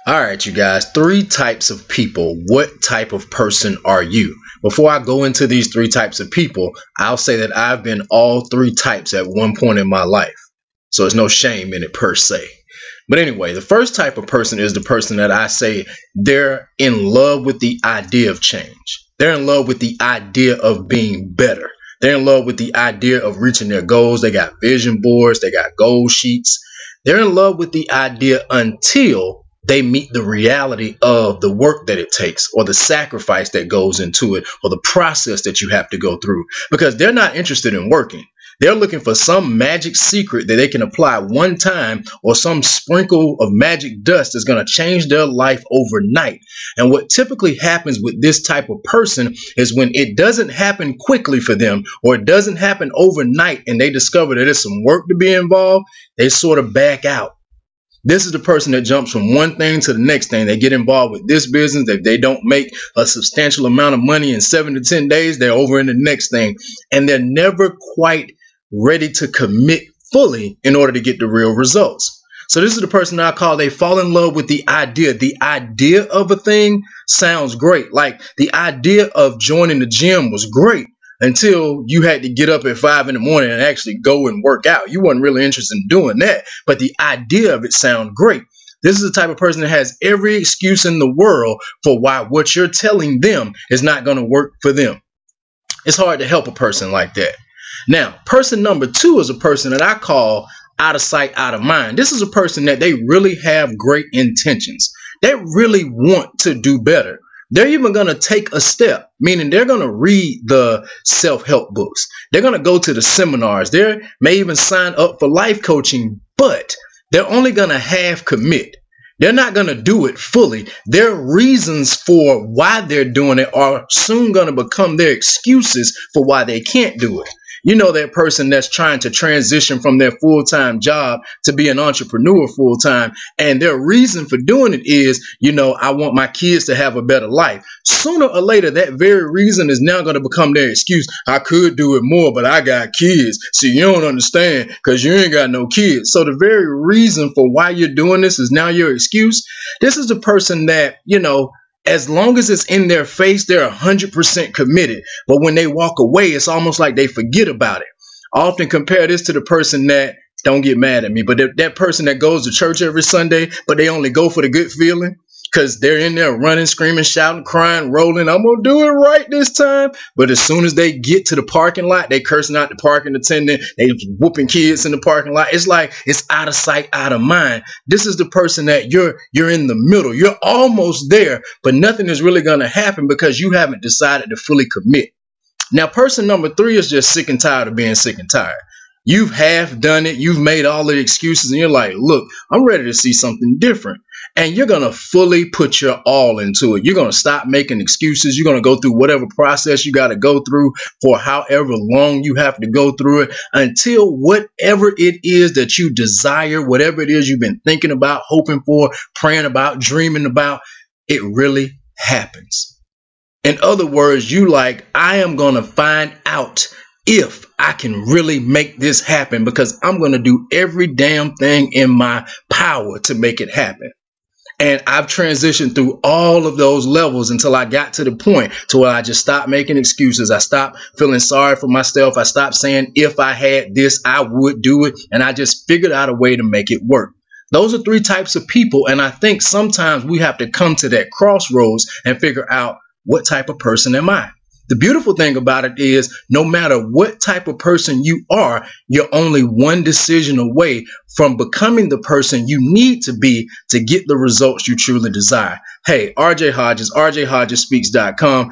All right, you guys, three types of people. What type of person are you? Before I go into these three types of people, I'll say that I've been all three types at one point in my life. So there's no shame in it per se. But anyway, the first type of person is the person that I say they're in love with the idea of change. They're in love with the idea of being better. They're in love with the idea of reaching their goals. They got vision boards. They got goal sheets. They're in love with the idea until they meet the reality of the work that it takes, or the sacrifice that goes into it, or the process that you have to go through, because they're not interested in working. They're looking for some magic secret that they can apply one time, or some sprinkle of magic dust that's going to change their life overnight. And what typically happens with this type of person is when it doesn't happen quickly for them, or it doesn't happen overnight, and they discover that there's some work to be involved, they sort of back out. This is the person that jumps from one thing to the next thing. They get involved with this business. If they don't make a substantial amount of money in 7 to 10 days, they're over in the next thing. And they're never quite ready to commit fully in order to get the real results. So this is the person I call they fall in love with the idea. The idea of a thing sounds great. Like the idea of joining the gym was great until you had to get up at 5 in the morning and actually go and work out. You weren't really interested in doing that, but the idea of it sounds great. This is the type of person that has every excuse in the world for why what you're telling them is not going to work for them. It's hard to help a person like that. Now, person number two is a person that I call out of sight, out of mind. This is a person that they really have great intentions. They really want to do better. They're even going to take a step, meaning they're going to read the self-help books. They're going to go to the seminars. They may even sign up for life coaching, but they're only going to half commit. They're not going to do it fully. Their reasons for why they're doing it are soon going to become their excuses for why they can't do it. You know, that person that's trying to transition from their full-time job to be an entrepreneur full-time, and their reason for doing it is, you know, I want my kids to have a better life. Sooner or later, that very reason is now going to become their excuse. I could do it more, but I got kids. See, you don't understand because you ain't got no kids. So the very reason for why you're doing this is now your excuse. This is the person that, you know, as long as it's in their face, they're 100% committed. But when they walk away, it's almost like they forget about it. I often compare this to the person that, don't get mad at me, but that person that goes to church every Sunday, but they only go for the good feeling because they're in there running, screaming, shouting, crying, rolling. I'm going to do it right this time. But as soon as they get to the parking lot, they cursing out the parking attendant. They whooping kids in the parking lot. It's like it's out of sight, out of mind. This is the person that you're in the middle. You're almost there, but nothing is really going to happen because you haven't decided to fully commit. Now, person number three is just sick and tired of being sick and tired. You've half done it. You've made all the excuses and you're like, look, I'm ready to see something different. And you're going to fully put your all into it. You're going to stop making excuses. You're going to go through whatever process you got to go through for however long you have to go through it until whatever it is that you desire, whatever it is you've been thinking about, hoping for, praying about, dreaming about, it really happens. In other words, you like, I am going to find out if I can really make this happen because I'm going to do every damn thing in my power to make it happen. And I've transitioned through all of those levels until I got to the point to where I just stopped making excuses. I stopped feeling sorry for myself. I stopped saying, if I had this, I would do it. And I just figured out a way to make it work. Those are three types of people. And I think sometimes we have to come to that crossroads and figure out, what type of person am I? The beautiful thing about it is no matter what type of person you are, you're only one decision away from becoming the person you need to be to get the results you truly desire. Hey, RJ Hodges, RJHodgesSpeaks.com.